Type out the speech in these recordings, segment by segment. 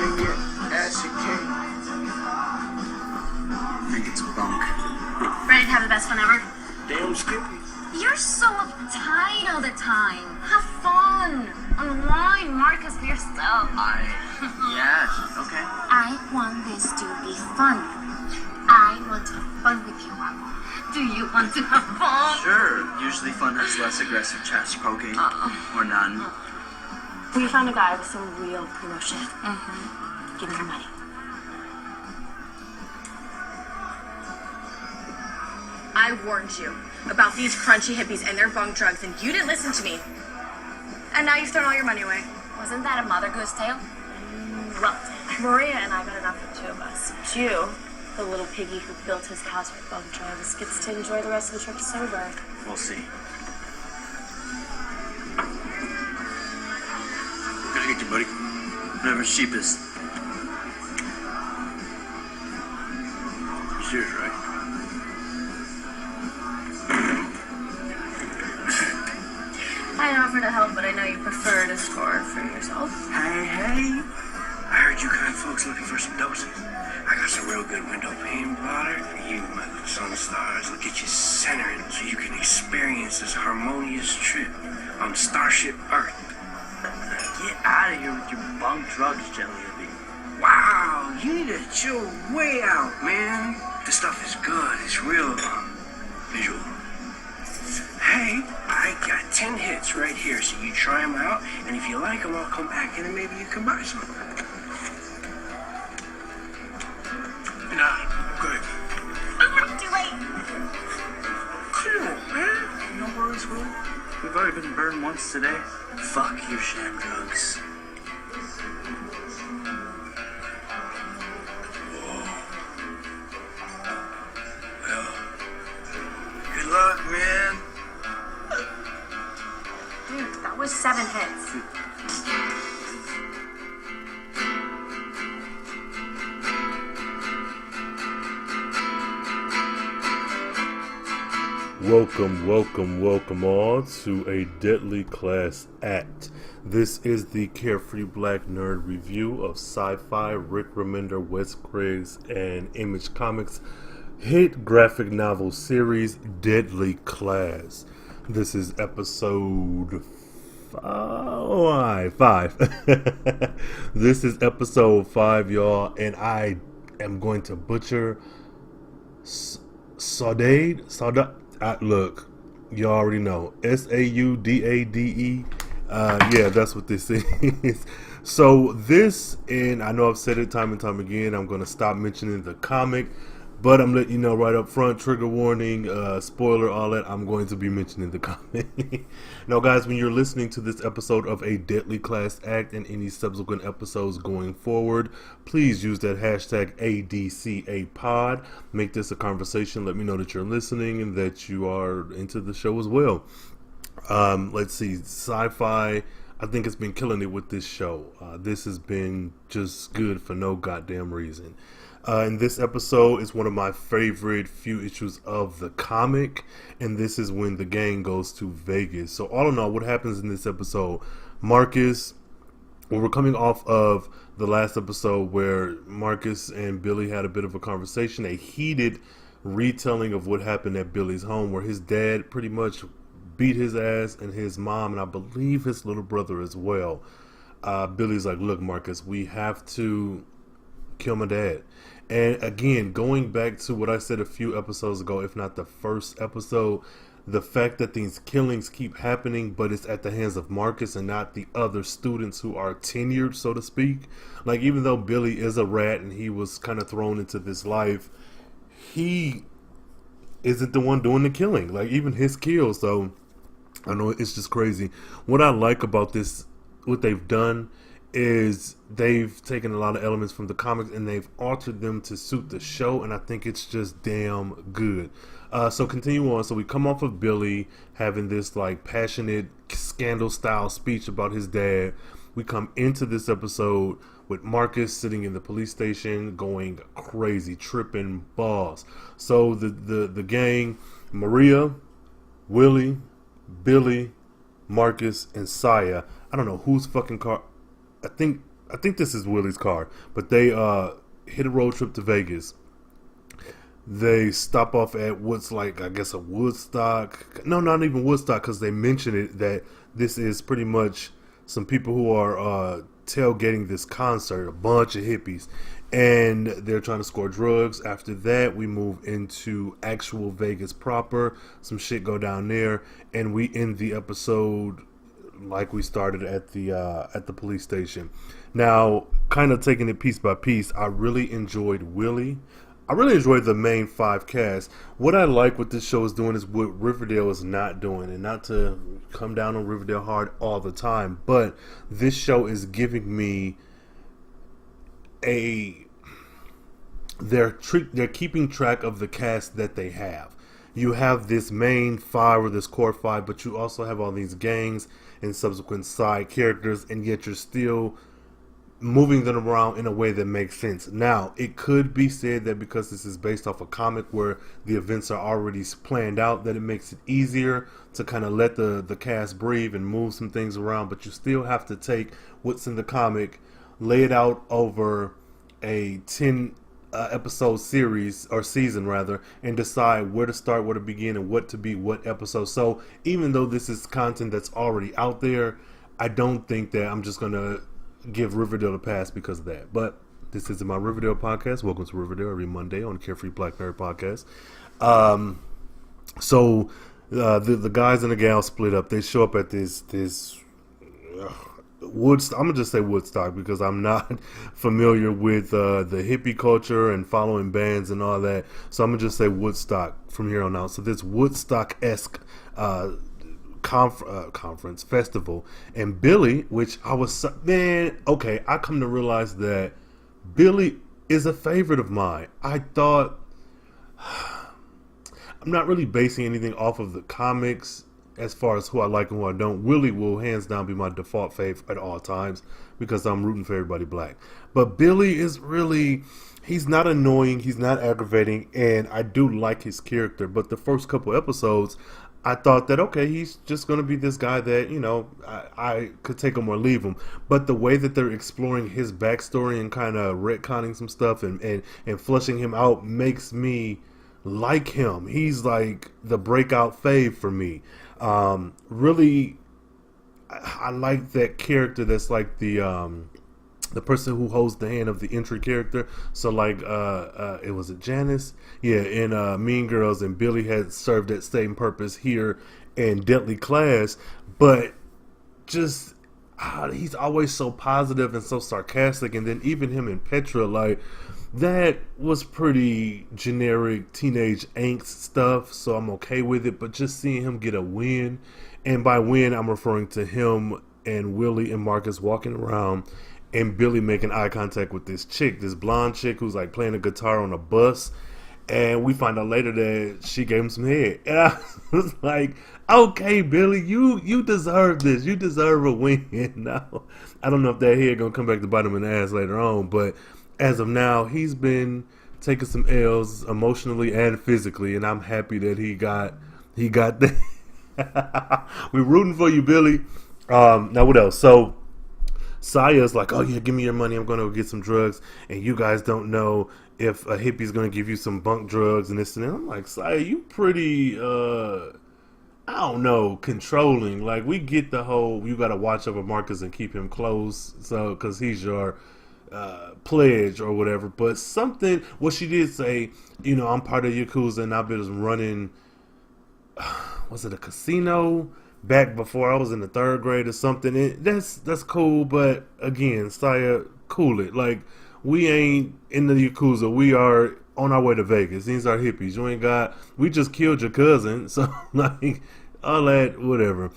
Bring your ass and cake. I think it's a bunk. Ready to have the best fun ever? Damn Skippy. You're so uptight all the time. Have fun. Unwind, Marcus, for yourself. Yeah, okay. I want this to be fun. I want to have fun with you. Do you want to have fun? Sure. Usually fun has less aggressive chest poking. Or none. We found a guy with some real primo shit. Give me your money. I warned you about these crunchy hippies and their bunk drugs, and you didn't listen to me. And now you've thrown all your money away. Wasn't that a Mother Goose tale? Well, Maria and I got enough for two of us. Jew, the little piggy who built his house with bunk drugs, gets to enjoy the rest of the trip sober. We'll see. Gotta get you, buddy. Whatever's cheapest. You serious, right? I offer to help, but I know you prefer to score for yourself. Hey, hey. I heard you kind folks looking for some doses. I got some real good window pane blotter. You, my little sun stars, will get you centered so you can experience this harmonious trip on Starship Earth. Get out of here with your bunk drugs, Jelly. Wow, you need to chill way out, man. This stuff is good. It's real visual. Hey, I got 10 hits right here, so you try them out, and if you like them, I'll come back and then maybe you can buy some. Nah, I'm good. Too late. Cool, man. No worries, Will. We've already been burned once today. Fuck your sham drugs. Well, good luck, man. Dude, that was 7 hits. Welcome all to a Deadly Class Act. This is the Carefree Black Nerd review of SyFy, Rick Remender, Wes Craig's, and Image Comics hit graphic novel series Deadly Class. This is episode 5. This is episode 5, y'all, and I am going to butcher Saudade. Look, you already know. Saudade. Yeah, that's what this is. So this, and I know I've said it time and time again, I'm going to stop mentioning the comic, but I'm letting you know right up front, trigger warning, spoiler, all that, I'm going to be mentioning the comic. Now guys, when you're listening to this episode of A Deadly Class Act and any subsequent episodes going forward, please use that hashtag ADCAPod. Make this a conversation. Let me know that you're listening and that you are into the show as well. Let's see, SyFy, I think it's been killing it with this show. This has been just good for no goddamn reason. And this episode is one of my favorite few issues of the comic, and this is when the gang goes to Vegas. So all in all, what happens in this episode, Marcus, we're coming off of the last episode where Marcus and Billy had a bit of a conversation, a heated retelling of what happened at Billy's home, where his dad pretty much beat his ass, and his mom, and I believe his little brother as well. Billy's like, look, Marcus, we have to kill my dad. And again, going back to what I said a few episodes ago, if not the first episode, the fact that these killings keep happening, but it's at the hands of Marcus and not the other students who are tenured, so to speak. Like, even though Billy is a rat and he was kind of thrown into this life, he isn't the one doing the killing. Like, even his kills, so I know it's just crazy. What I like about this, what they've done, is they've taken a lot of elements from the comics and they've altered them to suit the show, and I think it's just damn good. So continue on. So we come off of Billy having this like passionate scandal style speech about his dad. We come into this episode with Marcus sitting in the police station going crazy, tripping balls. So the gang, Maria, Willie, Billy, Marcus, and Saya. I don't know whose fucking car. I I think this is Willie's car, but they hit a road trip to Vegas. They stop off at what's like, I guess, a Woodstock. No, not even Woodstock, because they mention it that this is pretty much some people who are tailgating this concert, a bunch of hippies, and they're trying to score drugs. After that, we move into actual Vegas proper. Some shit go down there, and we end the episode like we started at the police station. Now, kind of taking it piece by piece, I really enjoyed Willie. I really enjoyed the main 5 cast. What I like what this show is doing is what Riverdale is not doing, and not to come down on Riverdale hard all the time, but this show is giving me they're keeping track of the cast that they have. You have this main 5 or this core 5, but you also have all these gangs and subsequent side characters, and yet you're still moving them around in a way that makes sense. Now, it could be said that because this is based off a comic where the events are already planned out, that it makes it easier to kind of let the cast breathe and move some things around, but you still have to take what's in the comic, lay it out over a 10 episode series, or season rather, and decide where to start, where to begin, and what to be what episode. So even though this is content that's already out there, I don't think that I'm just gonna give Riverdale a pass because of that. But this is my Riverdale podcast. Welcome to Riverdale every Monday on Carefree Black Nerd Podcast. So the guys and the gals split up. They show up at this Woodstock. I'm gonna just say Woodstock because I'm not familiar with the hippie culture and following bands and all that. So I'm gonna just say Woodstock from here on out. So this Woodstock-esque conference festival, and Billy, which I was I come to realize that Billy is a favorite of mine. I thought, I'm not really basing anything off of the comics as far as who I like and who I don't. Willie will hands down be my default fave at all times because I'm rooting for everybody black. But Billy is really, he's not annoying, he's not aggravating, and I do like his character. But the first couple episodes, I thought that, okay, he's just going to be this guy that, you know, I could take him or leave him. But the way that they're exploring his backstory and kind of retconning some stuff and flushing him out makes me like him. He's like the breakout fave for me. Really, I like that character that's like the person who holds the hand of the entry character. So like it was Janice, yeah, in Mean Girls, and Billy had served that same purpose here in Deadly Class, but just he's always so positive and so sarcastic. And then even him and Petra, like, that was pretty generic teenage angst stuff, so I'm okay with it. But just seeing him get a win, and by win I'm referring to him and Willie and Marcus walking around and Billy making eye contact with this chick, this blonde chick who's like playing a guitar on a bus, and we find out later that she gave him some head. And I was like, okay, Billy, you deserve this. You deserve a win. Now, I don't know if that head gonna come back to bite him in the ass later on, but as of now, he's been taking some L's emotionally and physically, and I'm happy that he got that. We're rooting for you, Billy. Now what else? So Saya's like, oh yeah, give me your money, I'm gonna go get some drugs, and you guys don't know if a hippie's gonna give you some bunk drugs and this and that. I'm like, Saya, you pretty I don't know, controlling. Like, we get the whole, you gotta watch over Marcus and keep him close, so because he's your pledge or whatever. But something, well, she did say, you know, I'm part of Yakuza and I've been running was it a casino back before I was in the 3rd grade or something. That's cool, but again, Saya, cool it. Like, we ain't in the Yakuza, we are on our way to Vegas. These are hippies. You ain't got, we just killed your cousin, so like all that, whatever.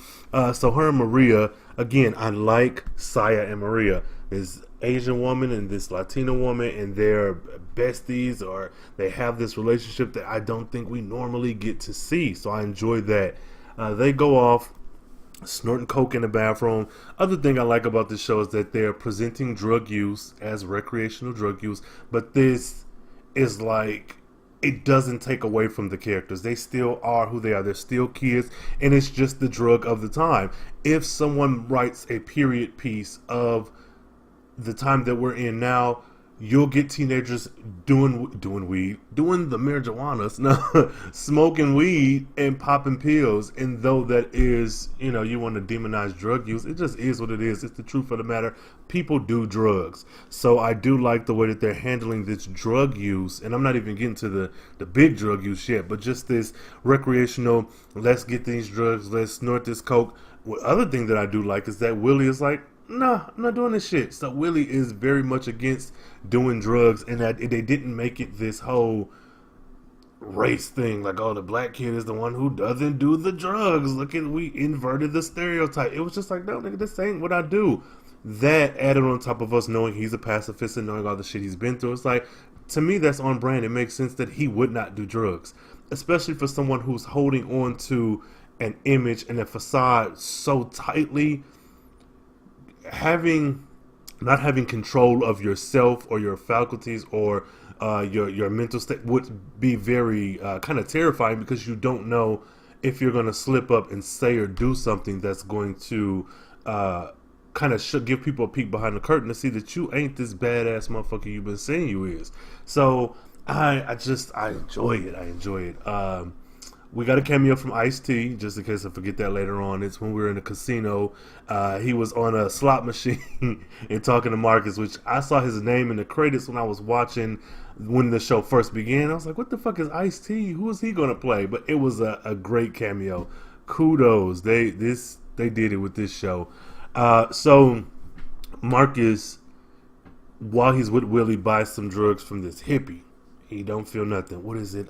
So her and Maria, again, I like Saya and Maria. This Asian woman and this Latina woman, and they're besties, or they have this relationship that I don't think we normally get to see. So I enjoy that. They go off snorting coke in the bathroom. Other thing I like about this show is that they're presenting drug use as recreational drug use, but this is like, it doesn't take away from the characters. They still are who they are. They're still kids, and it's just the drug of the time. If someone writes a period piece of the time that we're in now, you'll get teenagers doing weed, doing the marijuana, no, smoking weed and popping pills. And though that is, you want to demonize drug use, it just is what it is. It's the truth of the matter. People do drugs. So I do like the way that they're handling this drug use. And I'm not even getting to the big drug use yet, but just this recreational, let's get these drugs, let's snort this coke. Well, other thing that I do like is that Willie is like, nah, I'm not doing this shit. So Willie is very much against doing drugs, and that they didn't make it this whole race thing, like, oh, the black kid is the one who doesn't do the drugs. Look at, we inverted the stereotype. It was just like, no, nigga, this ain't what I do. That added on top of us knowing he's a pacifist and knowing all the shit he's been through, it's like, to me, that's on brand. It makes sense that he would not do drugs, especially for someone who's holding on to an image and a facade so tightly. Not having control of yourself or your faculties or your mental state would be very kind of terrifying, because you don't know if you're going to slip up and say or do something that's going to kind of give people a peek behind the curtain to see that you ain't this badass motherfucker you've been saying you is. So I enjoy it. I enjoy it. We got a cameo from Ice-T, just in case I forget that later on. It's when we were in a casino. He was on a slot machine and talking to Marcus, which I saw his name in the credits when I was watching when the show first began. I was like, what the fuck is Ice-T? Who is he going to play? But it was a great cameo. Kudos. They did it with this show. So Marcus, while he's with Willie, buys some drugs from this hippie. He don't feel nothing. What is it?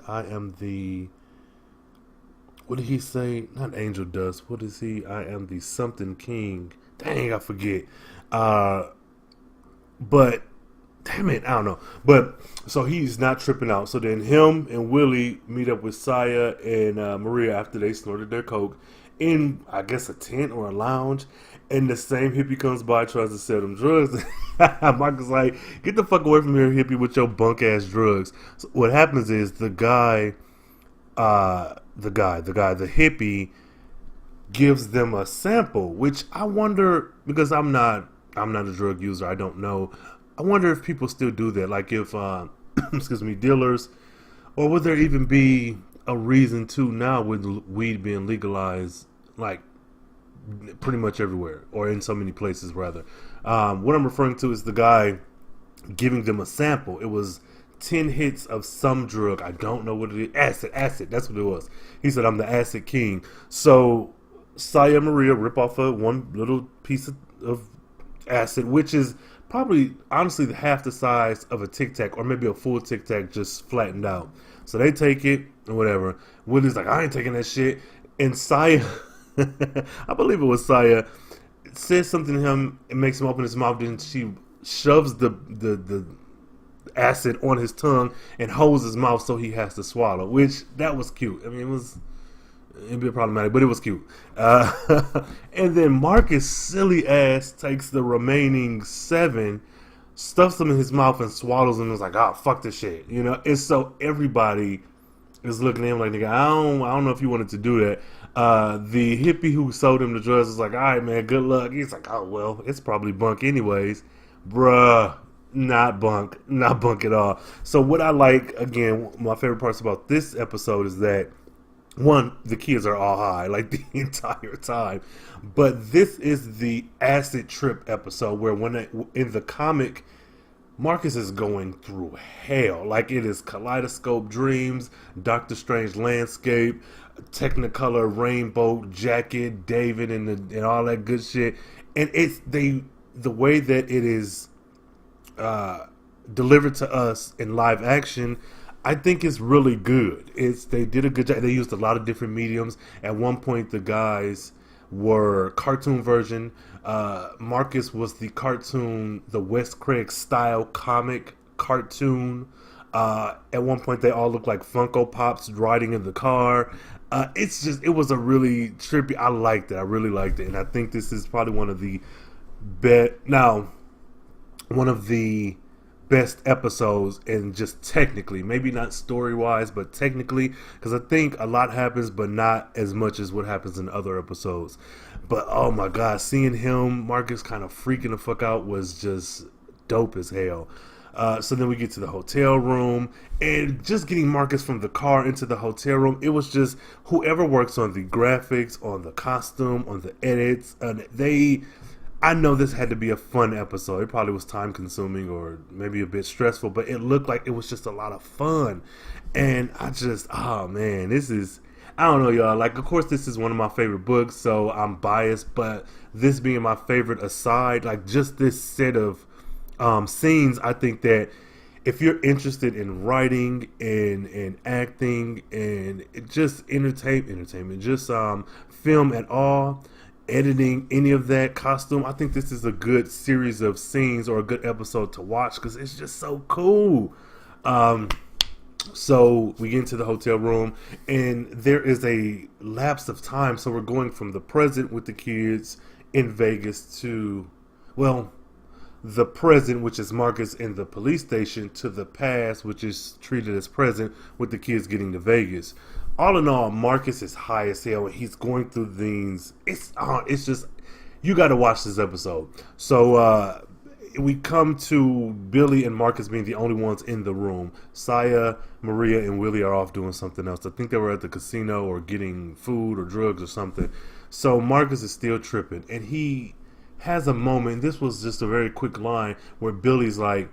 What did he say? Not angel dust. What is he? I am the something king. Dang, I forget. But damn it, I don't know. But so he's not tripping out. So then him and Willie meet up with Saya and Maria after they snorted their coke in, I guess, a tent or a lounge. And the same hippie comes by, tries to sell them drugs. Marcus like, get the fuck away from here, hippie, with your bunk ass drugs. So what happens is the hippie gives them a sample, which I wonder, because I'm not a drug user, I don't know. I wonder if people still do that, like if excuse me, dealers, or would there even be a reason to now with weed being legalized, like pretty much everywhere, or in so many places rather. What I'm referring to is the guy giving them a sample. It was 10 hits of some drug. I don't know what it is. Acid. That's what it was. He said, I'm the acid king. So Saya and Maria rip off one little piece of acid, which is probably, honestly, half the size of a Tic Tac, or maybe a full Tic Tac just flattened out. So they take it, or whatever. Willie's like, I ain't taking that shit. And Saya, I believe it was Saya, says something to him. It makes him open his mouth. Then she shoves the acid on his tongue and holds his mouth so he has to swallow, which that was cute. I mean, it'd be problematic, but it was cute. And then Marcus, silly ass, takes the remaining 7, stuffs them in his mouth and swallows them, and is like, oh, fuck this shit, and so everybody is looking at him like, nigga, I don't know if you wanted to do that. The hippie who sold him the drugs is like, all right, man, good luck. He's like, oh, well, it's probably bunk anyways. Bruh. Not bunk at all. So what I like, again, my favorite parts about this episode is that, one, the kids are all high like the entire time, but this is the acid trip episode where in the comic, Marcus is going through hell. Like, it is kaleidoscope dreams, Doctor Strange landscape, Technicolor rainbow jacket, David and all that good shit. And it's the way that it is delivered to us in live action, I think is really good. They did a good job. They used a lot of different mediums. At one point, the guys were cartoon version. Marcus was the cartoon, the Wes Craig style comic cartoon. At one point, they all looked like Funko Pops riding in the car. It was a really trippy. I liked it. I really liked it, and I think this is probably one of the best episodes, and just technically, maybe not story wise, but technically, because I think a lot happens, but not as much as what happens in other episodes. But oh my god, seeing Marcus kind of freaking the fuck out was just dope as hell. So then we get to the hotel room, and just getting Marcus from the car into the hotel room, it was just whoever works on the graphics, on the costume, on the edits, and I know this had to be a fun episode. It probably was time consuming or maybe a bit stressful, but it looked like it was just a lot of fun. And oh man, I don't know, y'all. Like, of course, this is one of my favorite books, so I'm biased, but this being my favorite aside, like, just this set of scenes, I think that if you're interested in writing and acting and just entertainment, just film at all, editing, any of that, costume, I think this is a good series of scenes or a good episode to watch because it's just so cool. So we get into the hotel room, and there is a lapse of time. So we're going from the present with the kids in Vegas to, well, the present, which is Marcus in the police station, to the past, which is treated as present with the kids getting to Vegas. All in all, Marcus is high as hell, and he's going through things. It's just, you got to watch this episode. So we come to Billy and Marcus being the only ones in the room. Saya, Maria, and Willie are off doing something else. I think they were at the casino or getting food or drugs or something. So Marcus is still tripping, and he has a moment. This was just a very quick line where Billy's like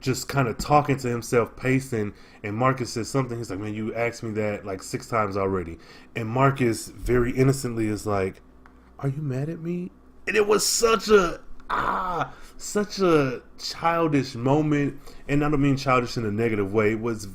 just kind of talking to himself, pacing, and Marcus says something. He's like, man, you asked me that like 6 times already. And Marcus very innocently is like, are you mad at me? And it was such a childish moment, and I don't mean childish in a negative way. It was,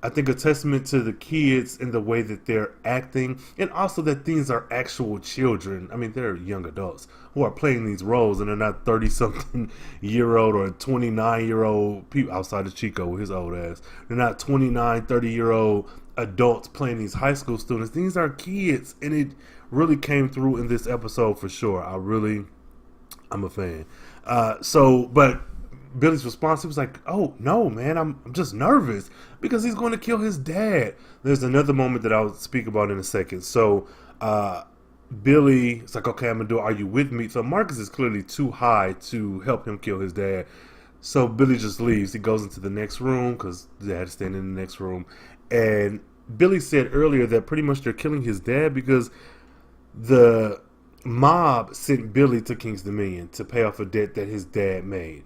I think, a testament to the kids in the way that they're acting, and also that these are actual children. I mean, they're young adults who are playing these roles, and they're not 30-something-year-old or 29-year-old people outside of Chico with his old ass. They're not 29, 30-year-old adults playing these high school students. These are kids, and it really came through in this episode for sure. I'm a fan. But Billy's response, he was like, oh, no, man, I'm just nervous because he's going to kill his dad. There's another moment that I'll speak about in a second. So Billy is like, okay, I'm going to do it. Are you with me? So Marcus is clearly too high to help him kill his dad. So Billy just leaves. He goes into the next room because dad is standing in the next room. And Billy said earlier that pretty much they're killing his dad because the mob sent Billy to King's Dominion to pay off a debt that his dad made.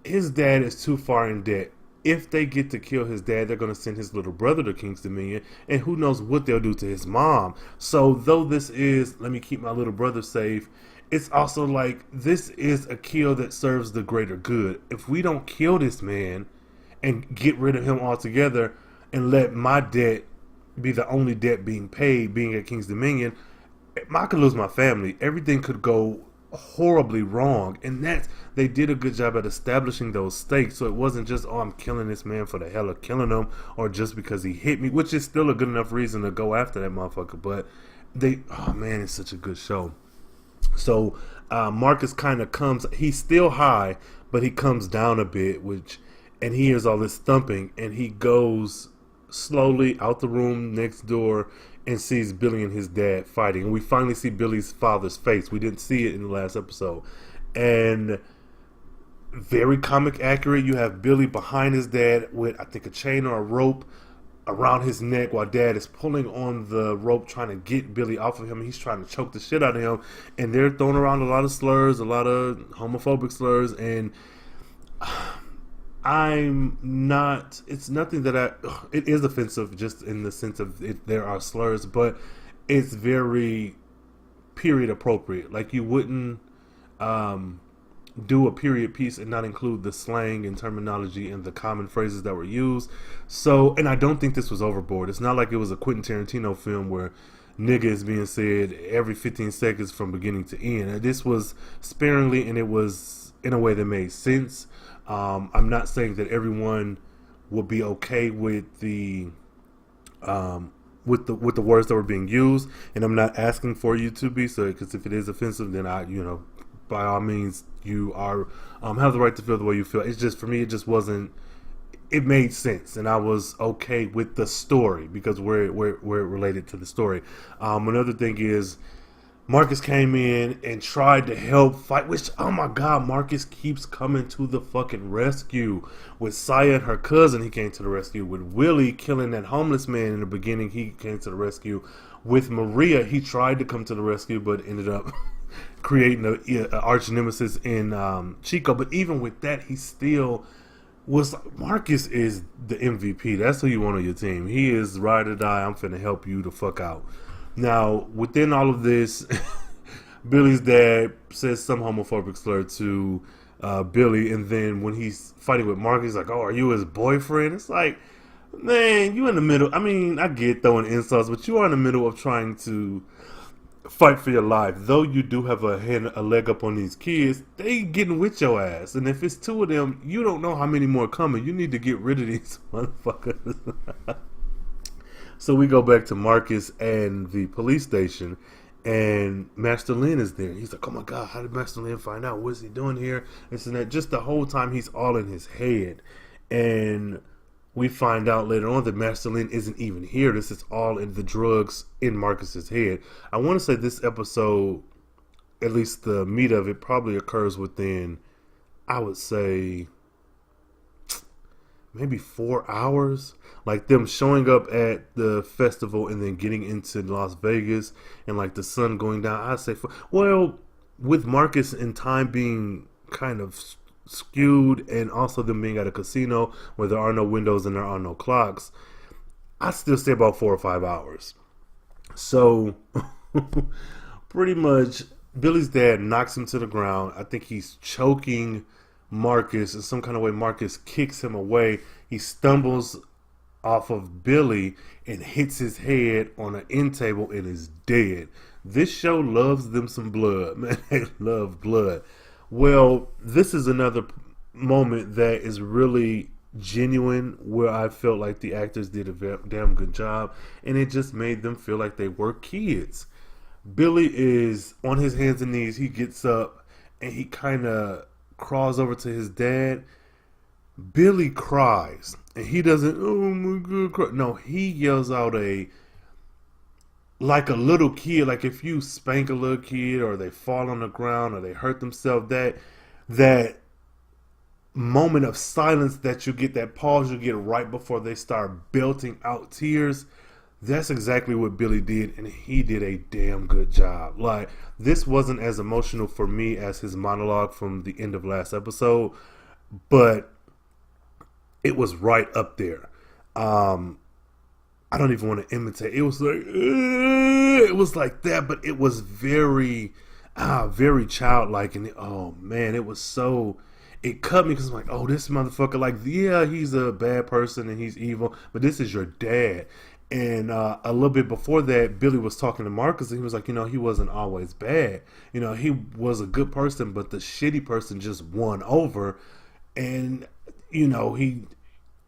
His dad is too far in debt. If they get to kill his dad, they're going to send his little brother to King's Dominion, and who knows what they'll do to his mom. So though this is, let me keep my little brother safe, it's also like, this is a kill that serves the greater good. If we don't kill this man and get rid of him altogether and let my debt be the only debt being paid, being at King's Dominion, I could lose my family. Everything could go horribly wrong, and they did a good job at establishing those stakes. So it wasn't just, oh, I'm killing this man for the hell of killing him, or just because he hit me, which is still a good enough reason to go after that motherfucker. But oh man, it's such a good show. So Marcus kind of comes, he's still high, but he comes down a bit, and he hears all this thumping, and he goes slowly out the room next door and sees Billy and his dad fighting. And we finally see Billy's father's face. We didn't see it in the last episode. And very comic accurate. You have Billy behind his dad with, I think, a chain or a rope around his neck while dad is pulling on the rope trying to get Billy off of him. He's trying to choke the shit out of him. And they're throwing around a lot of slurs, a lot of homophobic slurs. And it's nothing that it is offensive just in the sense of there are slurs, but it's very period appropriate. Like, you wouldn't do a period piece and not include the slang and terminology and the common phrases that were used. So, and I don't think this was overboard. It's not like it was a Quentin Tarantino film where nigga is being said every 15 seconds from beginning to end. This was sparingly, and it was in a way that made sense. I'm not saying that everyone will be okay with the words that were being used, and I'm not asking for you to be. So, because if it is offensive, then by all means, you are have the right to feel the way you feel. It's just, for me, it just wasn't. It made sense, and I was okay with the story because we're related to the story. Another thing is, Marcus came in and tried to help fight, which, oh my god, Marcus keeps coming to the fucking rescue. With Saya and her cousin, he came to the rescue. With Willie killing that homeless man in the beginning, he came to the rescue. With Maria, he tried to come to the rescue, but ended up creating an arch nemesis in Chico. But even with that, he still was. Marcus is the MVP. That's who you want on your team. He is ride or die. I'm finna help you the fuck out. Now, within all of this, Billy's dad says some homophobic slur to Billy, and then when he's fighting with Marcus, he's like, "Oh, are you his boyfriend?" It's like, man, you in the middle. I mean, I get throwing insults, but you are in the middle of trying to fight for your life. Though you do have a leg up on these kids, they getting with your ass. And if it's two of them, you don't know how many more coming. You need to get rid of these motherfuckers. So we go back to Marcus and the police station, and Master Lin is there. He's like, oh my god, how did Master Lin find out? What is he doing here? This and that. Just the whole time he's all in his head. And we find out later on that Master Lin isn't even here. This is all in the drugs in Marcus's head. I want to say this episode, at least the meat of it, probably occurs within, I would say, maybe 4 hours. Like them showing up at the festival and then getting into Las Vegas and like the sun going down. I'd say, well, with Marcus and time being kind of skewed, and also them being at a casino where there are no windows and there are no clocks, I still say about 4 or 5 hours. So pretty much Billy's dad knocks him to the ground. I think he's choking Marcus in some kind of way. Marcus kicks him away. He stumbles off of Billy and hits his head on an end table and is dead. This show loves them some blood, man. They love blood. Well, this is another moment that is really genuine, where I felt like the actors did a damn good job, and it just made them feel like they were kids. Billy is on his hands and knees. He gets up and he kind of crawls over to his dad. Billy cries, and he doesn't, oh my god, cry. No, he yells out like a little kid, like if you spank a little kid or they fall on the ground or they hurt themselves, that moment of silence that you get, that pause you get right before they start belting out tears, that's exactly what Billy did, and he did a damn good job. Like, this wasn't as emotional for me as his monologue from the end of last episode, but it was right up there. I don't even want to imitate. It was like that, but it was very childlike. And oh man, it was so, it cut me because I'm like, oh, this motherfucker, like, yeah, he's a bad person and he's evil, but this is your dad. And a little bit before that, Billy was talking to Marcus, and he was like, he wasn't always bad. He was a good person, but the shitty person just won over. And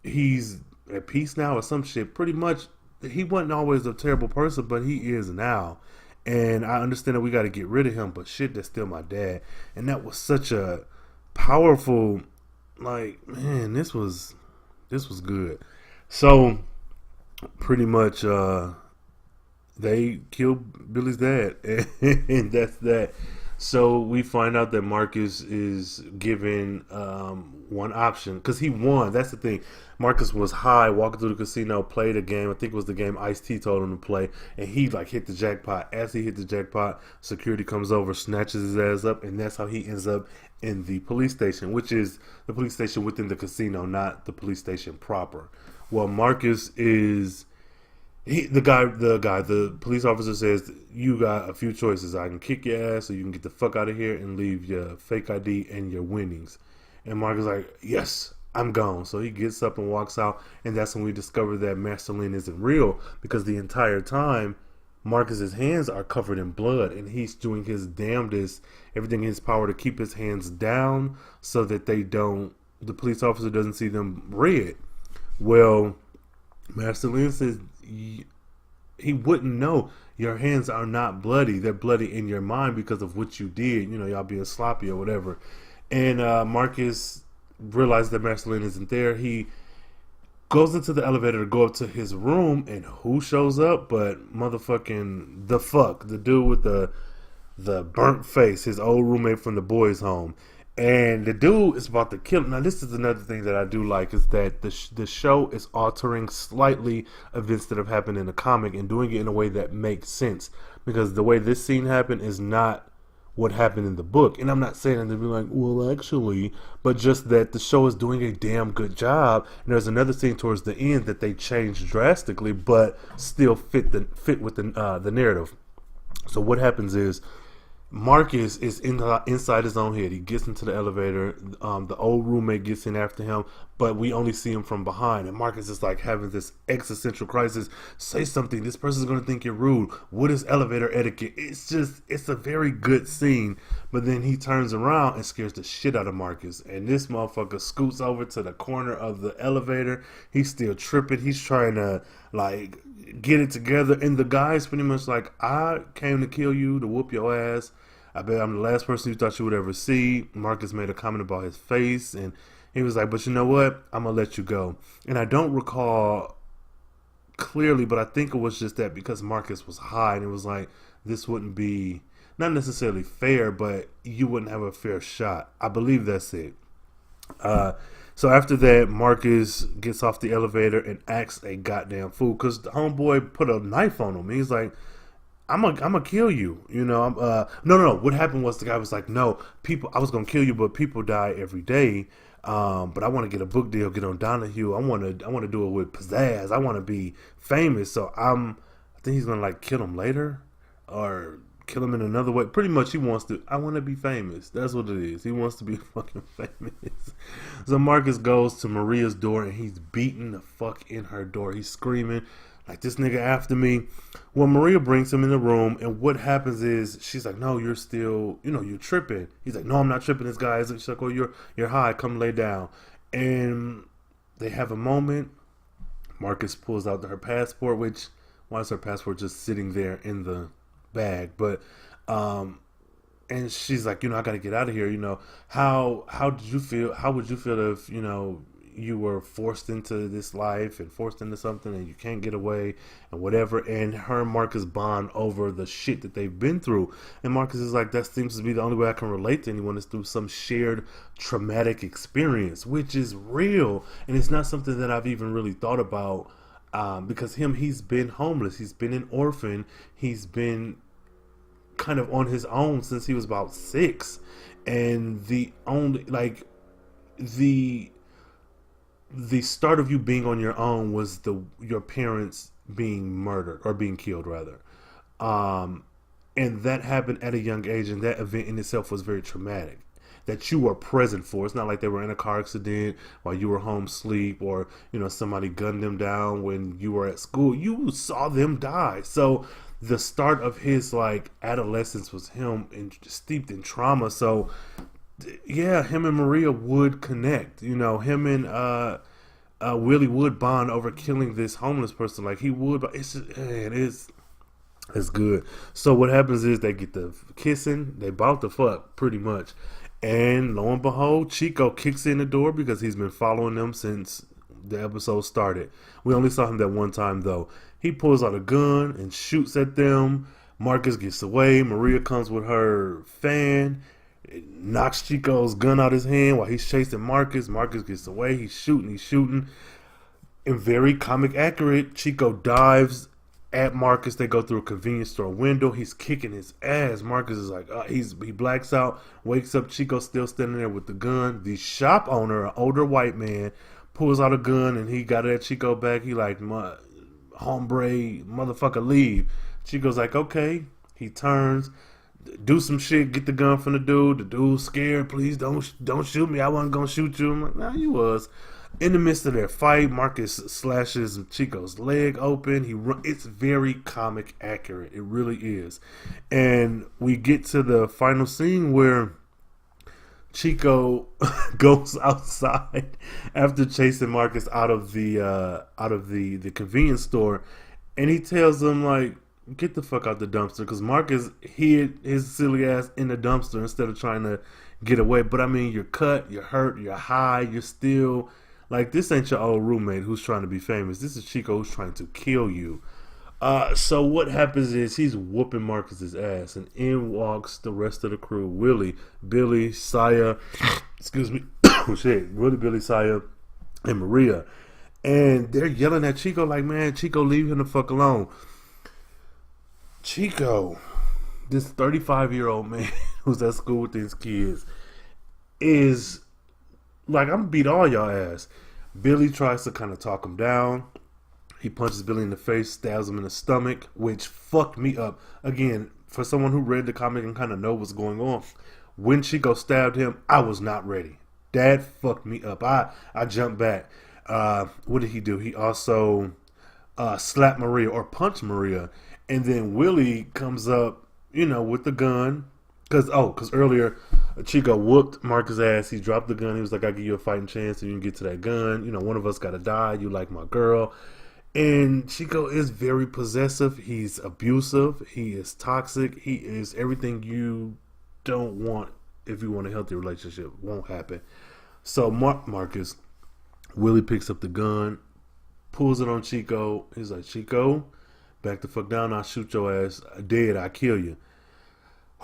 he's at peace now or some shit. Pretty much, he wasn't always a terrible person, but he is now. And I understand that we got to get rid of him, but shit, that's still my dad. And that was such a powerful, like, man, this was good. So pretty much they killed Billy's dad, and that's that. So we find out that Marcus is given one option, because he won. That's the thing. Marcus was high, walking through the casino, played a game. I think it was the game Ice-T told him to play, and he like hit the jackpot. As he hit the jackpot, security comes over, snatches his ass up, and that's how he ends up in the police station, which is the police station within the casino, not the police station proper. Well, Marcus is... The police officer says, you got a few choices. I can kick your ass, or you can get the fuck out of here and leave your fake ID and your winnings. And Mark is like, yes, I'm gone. So he gets up and walks out, and that's when we discover that Master Lin isn't real, because the entire time Marcus's hands are covered in blood, and he's doing his damnedest, everything in his power to keep his hands down so that the police officer doesn't see them red. Well, Master Lin says he wouldn't know. Your hands are not bloody. They're bloody in your mind because of what you did. Y'all being sloppy or whatever. And Marcus realized that Master Lin isn't there. He goes into the elevator to go up to his room, and who shows up but motherfucking the dude with the the burnt face, his old roommate from the boys' home. And the dude is about to kill him. Now, this is another thing that I do like, is that the show is altering slightly events that have happened in the comic and doing it in a way that makes sense. Because the way this scene happened is not what happened in the book. And I'm not saying that to be like, well, actually, but just that the show is doing a damn good job. And there's another scene towards the end that they changed drastically, but still fit with the narrative. So what happens is, Marcus is inside his own head. He gets into the elevator. The old roommate gets in after him, but we only see him from behind. And Marcus is like having this existential crisis. Say something. This person's going to think you're rude. What is elevator etiquette? It's a very good scene. But then he turns around and scares the shit out of Marcus. And this motherfucker scoots over to the corner of the elevator. He's still tripping. He's trying to, like, get it together. And the guy's pretty much like, I came to kill you, to whoop your ass. I bet I'm the last person you thought you would ever see. Marcus made a comment about his face, and he was like, but you know what? I'm going to let you go. And I don't recall clearly, but I think it was just that because Marcus was high, and it was like, this wouldn't be, not necessarily fair, but you wouldn't have a fair shot. I believe that's it. So after that, Marcus gets off the elevator and acts a goddamn fool because the homeboy put a knife on him. He's like, I'm gonna kill you, you know. No. What happened was the guy was like, no, I was gonna kill you, but people die every day. But I want to get a book deal, get on Donahue. I want to do it with pizzazz. I want to be famous. So I think he's gonna like kill him later, or kill him in another way. Pretty much, he wants to. I want to be famous. That's what it is. He wants to be fucking famous. So Marcus goes to Maria's door and he's beating the fuck in her door. He's screaming like, this nigga after me. Well, Maria brings him in the room, and what happens is she's like, no, you're still, you're tripping. He's like, no, I'm not tripping. This guy is. She's like, oh, you're high. Come lay down. And they have a moment. Marcus pulls out her passport, which, why is her passport just sitting there in the bag? But and she's like, I gotta get out of here. How did you feel? How would you feel if you were forced into this life and forced into something and you can't get away and whatever? And her and Marcus bond over the shit that they've been through. And Marcus is like, that seems to be the only way I can relate to anyone is through some shared traumatic experience, which is real. And it's not something that I've even really thought about because he's been homeless. He's been an orphan. He's been kind of on his own since he was about 6. And the start of you being on your own was your parents being murdered or being killed rather. And that happened at a young age, and that event in itself was very traumatic that you were present for. It's not like they were in a car accident while you were home asleep, or somebody gunned them down when you were at school. You saw them die. So the start of his adolescence was him steeped in trauma. So yeah, him and Maria would connect. Him and Willie would bond over killing this homeless person. Like he would, but it's good. So what happens is they get the kissing. They bout to fuck pretty much, and lo and behold, Chico kicks in the door because he's been following them since the episode started. We only saw him that one time though. He pulls out a gun and shoots at them. Marcus gets away. Maria comes with her fan. It knocks Chico's gun out his hand while he's chasing Marcus. Marcus gets away. He's shooting. And very comic accurate, Chico dives at Marcus. They go through a convenience store window. He's kicking his ass. Marcus is like, he blacks out, wakes up. Chico's still standing there with the gun. The shop owner, an older white man, pulls out a gun and he got it at Chico back. He like, hombre, motherfucker, leave. Chico's like, okay. He turns, do some shit, get the gun from the dude. The dude's scared. Please don't shoot me. I wasn't gonna shoot you. I'm like, nah, you was. In the midst of their fight, Marcus slashes Chico's leg open. It's very comic accurate. It really is. And we get to the final scene where Chico goes outside after chasing Marcus out of the convenience store, and he tells them like, get the fuck out the dumpster, because Marcus hid his silly ass in the dumpster instead of trying to get away. But I mean, you're cut, you're hurt, you're high, you're still like, this ain't your old roommate who's trying to be famous. This is Chico who's trying to kill you. So what happens is he's whooping Marcus's ass, and in walks the rest of the crew: Willie, Billy, Saya, excuse me, shit, Willie, Billy, Saya, and Maria, and they're yelling at Chico like, "Man, Chico, leave him the fuck alone." Chico, this 35-year-old man who's at school with these kids, is like, I'm gonna beat all y'all ass. Billy tries to kind of talk him down. He punches Billy in the face, stabs him in the stomach, which fucked me up. Again, for someone who read the comic and kind of know what's going on, when Chico stabbed him, I was not ready. That fucked me up. I jumped back. What did he do? He also slapped Maria or punched Maria. And then Willie comes up, with the gun. Because earlier Chico whooped Marcus' ass. He dropped the gun. He was like, "I'll give you a fighting chance and you can get to that gun. One of us got to die. You like my girl." And Chico is very possessive. He's abusive. He is toxic. He is everything you don't want if you want a healthy relationship. Won't happen. So Marcus, Willie picks up the gun, pulls it on Chico. He's like, "Chico, back the fuck down. I'll shoot your ass dead. I'll kill you."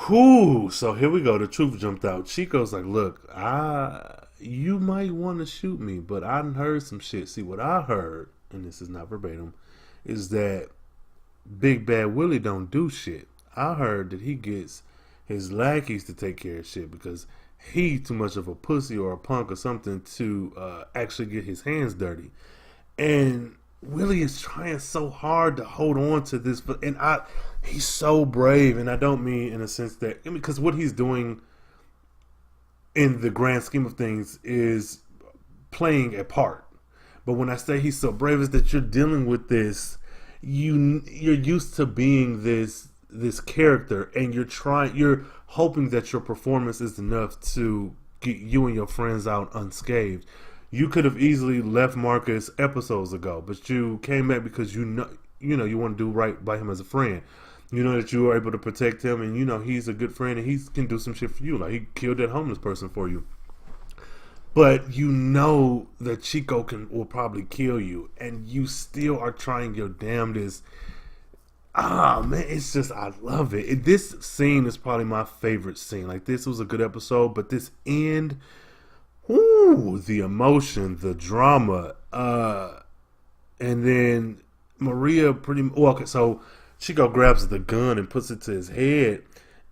Whew. So here we go. The truth jumped out. Chico's like, "Look, you might want to shoot me, but I done heard some shit. See, what I heard, and this is not verbatim, is that Big Bad Willie don't do shit. I heard that he gets his lackeys to take care of shit because he too much of a pussy or a punk or something to actually get his hands dirty." And Willie is trying so hard to hold on to this, and he's so brave, and I don't mean in a sense that, because what he's doing in the grand scheme of things is playing a part. But when I say he's so brave, is that you're dealing with this, you're used to being this character, and you're hoping that your performance is enough to get you and your friends out unscathed. You could have easily left Marcus episodes ago, but you came back because you want to do right by him as a friend. You know that you were able to protect him, and he's a good friend, and he can do some shit for you. Like, he killed that homeless person for you. But that Chico will probably kill you, and you still are trying your damnedest. Man, it's just, I love it. This scene is probably my favorite scene. Like, this was a good episode, but this end, the emotion, the drama, and then Maria okay, so Chico grabs the gun and puts it to his head.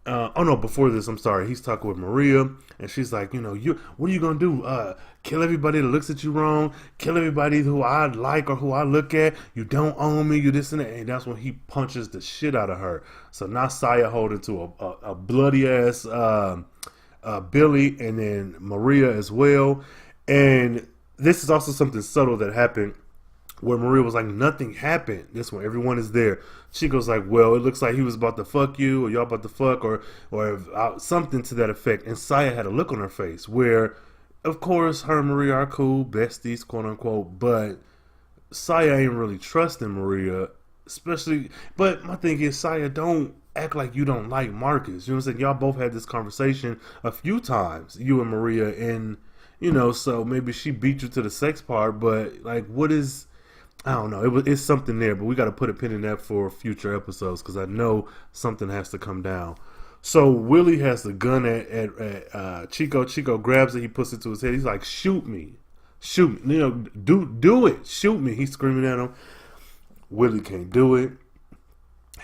Before this, I'm sorry. He's talking with Maria, and she's like, what are you gonna do? Kill everybody that looks at you wrong? Kill everybody who I like or who I look at? You don't own me, you this and that. And that's when he punches the shit out of her. So now Saya holding to a bloody ass Billy, and then Maria as well. And this is also something subtle that happened, where Maria was like, "Nothing happened." This one, everyone is there. Chico's like, "Well, it looks like he was about to fuck you, or y'all about to fuck, or something to that effect." And Saya had a look on her face where, of course, her and Maria are cool, besties, quote unquote, but Saya ain't really trusting Maria, especially. But my thing is, Saya, don't act like you don't like Marcus. You know what I'm saying? Y'all both had this conversation a few times, you and Maria, and so maybe she beat you to the sex part, but like, what is? I don't know. It's something there, but we got to put a pin in that for future episodes because I know something has to come down. So Willie has the gun at Chico. Chico grabs it. He puts it to his head. He's like, "Shoot me, shoot me! Do it! Shoot me!" He's screaming at him. Willie can't do it.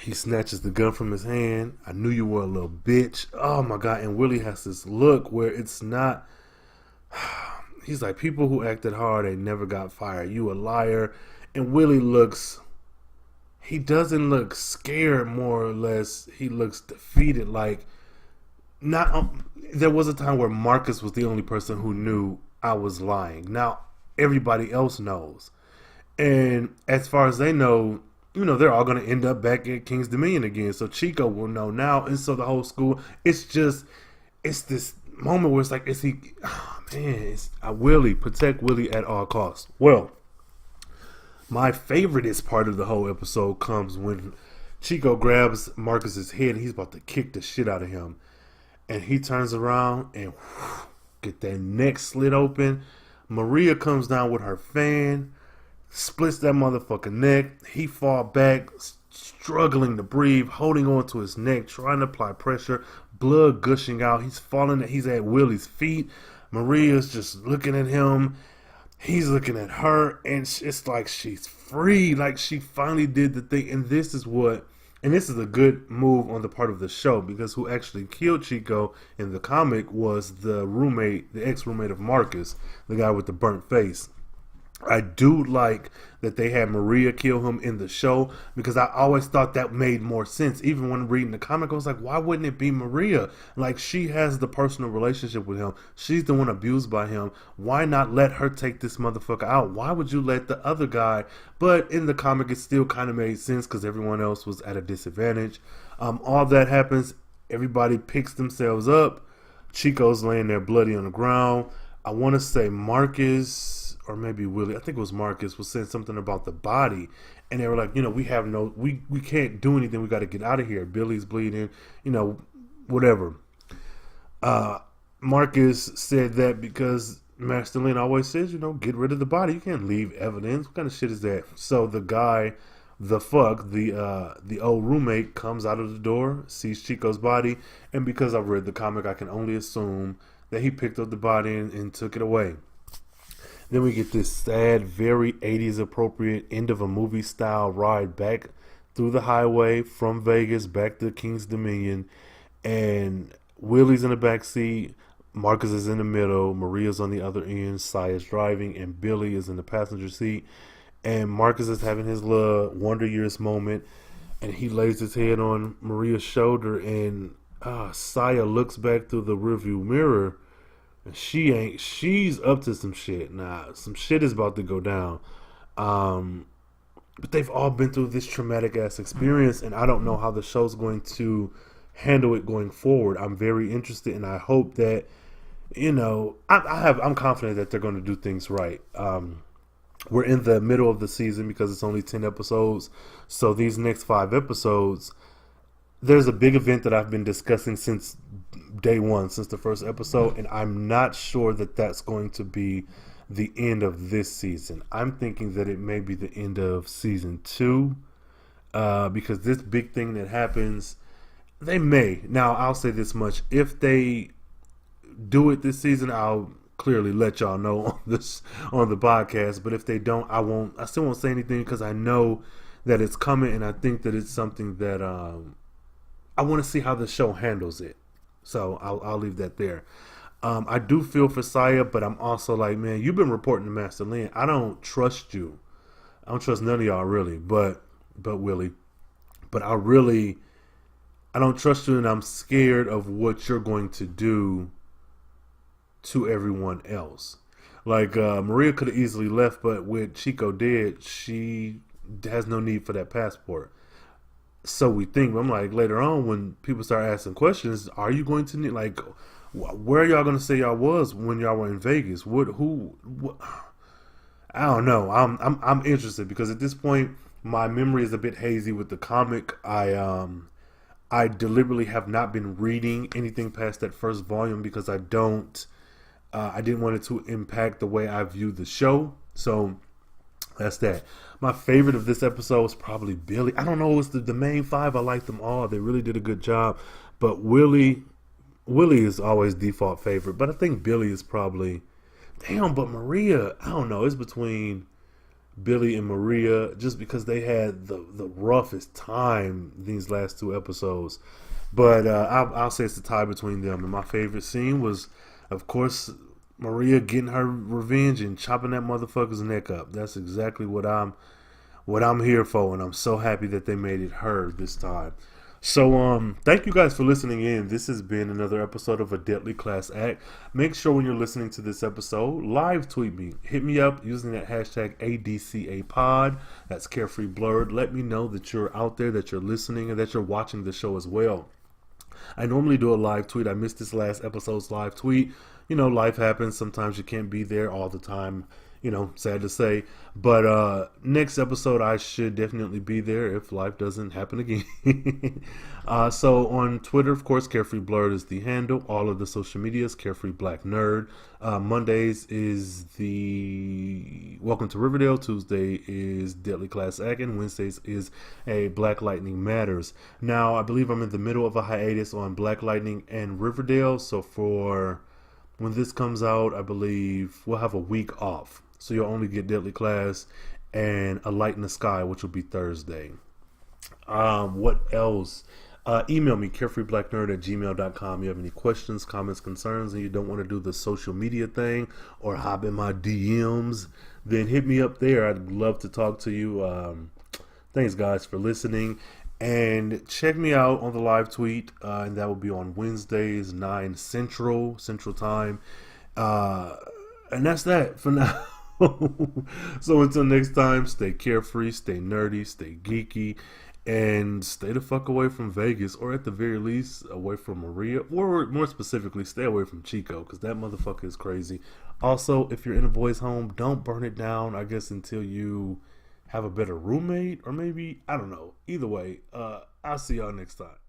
He snatches the gun from his hand. "I knew you were a little bitch." Oh my God! And Willie has this look where it's not. He's like, "People who acted hard, they never got fired. You a liar." And Willie he doesn't look scared, more or less. He looks defeated. Like, there was a time where Marcus was the only person who knew I was lying. Now, everybody else knows. And as far as they know, they're all going to end up back at King's Dominion again. So Chico will know now. And so the whole school, it's this moment where it's like, Willie, protect Willie at all costs. Well, my favoriteest part of the whole episode comes when Chico grabs Marcus's head and he's about to kick the shit out of him. And he turns around and get that neck slit open. Maria comes down with her fan, splits that motherfucking neck. He fall back. struggling to breathe, holding on to his neck, trying to apply pressure, blood gushing out. He's falling. He's at Willie's feet. Maria's just looking at him. He's looking at her, and it's like she's free. Like she finally did the thing. And this is a good move on the part of the show, because who actually killed Chico in the comic was the ex-roommate of Marcus, the guy with the burnt face. I do like that they had Maria kill him in the show, because I always thought that made more sense. Even when reading the comic, I was like, why wouldn't it be Maria? Like, she has the personal relationship with him. She's the one abused by him. Why not let her take this motherfucker out? Why would you let the other guy? But in the comic, it still kind of made sense because everyone else was at a disadvantage. All that happens. Everybody picks themselves up. Chico's laying there bloody on the ground. I want to say Marcus, or maybe Willie, I think it was Marcus, was saying something about the body, and they were like, we can't do anything, we got to get out of here. Billy's bleeding, whatever. Marcus said that because Master Lin always says, get rid of the body, you can't leave evidence. What kind of shit is that? So the guy, the old roommate, comes out of the door, sees Chico's body, and because I've read the comic, I can only assume that he picked up the body and took it away. Then we get this sad, very 80s appropriate end of a movie style ride back through the highway from Vegas back to King's Dominion, and Willie's in the back seat, Marcus is in the middle, Maria's on the other end, SyFy is driving, and Billy is in the passenger seat, and Marcus is having his little Wonder Years moment, and he lays his head on Maria's shoulder, and SyFy looks back through the rearview mirror. She's up to some shit. Some shit is about to go down. But they've all been through this traumatic ass experience, and I don't know how the show's going to handle it going forward. I'm very interested, and I hope that, I'm confident that they're going to do things right. We're in the middle of the season because it's only 10 episodes. So these next 5 episodes, there's a big event that I've been discussing since day one, since the first episode, and I'm not sure that that's going to be the end of this season. I'm thinking that it may be the end of season 2, because this big thing that happens, they may. Now, I'll say this much: if they do it this season, I'll clearly let y'all know on the podcast. But if they don't, I still won't say anything, because I know that it's coming, and I think that it's something that I want to see how the show handles it. So I'll leave that there. I do feel for SyFy, but I'm also like, man, you've been reporting to Master Lin. I don't trust you. I don't trust none of y'all really, but Willie. But I don't trust you, and I'm scared of what you're going to do to everyone else. Like, Maria could have easily left, but what Chico did, she has no need for that passport. So we think. I'm like, later on when people start asking questions, are you going to need, like, where are y'all going to say y'all was when y'all were in Vegas? What? I don't know. I'm interested, because at this point my memory is a bit hazy with the comic. I deliberately have not been reading anything past that first volume because I didn't want it to impact the way I view the show. So that's that. My favorite of this episode was probably Billy. I don't know, it's the main 5. I like them all. They really did a good job. But Willie is always default favorite. But I think Billy is probably... Damn, but Maria, I don't know. It's between Billy and Maria, just because they had the roughest time these last 2 episodes. But I'll say it's the tie between them. And my favorite scene was, of course, Maria getting her revenge and chopping that motherfucker's neck up. That's exactly what I'm here for, and I'm so happy that they made it her this time. So thank you guys for listening in. This has been another episode of A Deadly Class Act. Make sure when you're listening to this episode, live tweet me. Hit me up using that hashtag ADCAPod. That's Carefree Blurred. Let me know that you're out there, that you're listening, and that you're watching the show as well. I normally do a live tweet. I missed this last episode's live tweet. Life happens. Sometimes you can't be there all the time. You know, sad to say. But next episode, I should definitely be there if life doesn't happen again. So on Twitter, of course, Carefree Blurred is the handle. All of the social medias, Carefree Black Nerd. Mondays is the Welcome to Riverdale. Tuesday is Deadly Class Action. Wednesdays is a Black Lightning Matters. Now, I believe I'm in the middle of a hiatus on Black Lightning and Riverdale. So for when this comes out, I believe we'll have a week off. So you'll only get Deadly Class and A Light in the Sky, which will be Thursday. What else? Email me, carefreeblacknerd@gmail.com. You have any questions, comments, concerns, and you don't want to do the social media thing or hop in my DMs, then hit me up there. I'd love to talk to you. Thanks, guys, for listening. And check me out on the live tweet, and that will be on Wednesdays, 9 Central Time. And that's that for now. So until next time, stay carefree, stay nerdy, stay geeky, and stay the fuck away from Vegas, or at the very least, away from Maria, or more specifically, stay away from Chico, because that motherfucker is crazy. Also, if you're in a boy's home, don't burn it down, I guess, until you have a better roommate, or maybe, I don't know. Either way, I'll see y'all next time.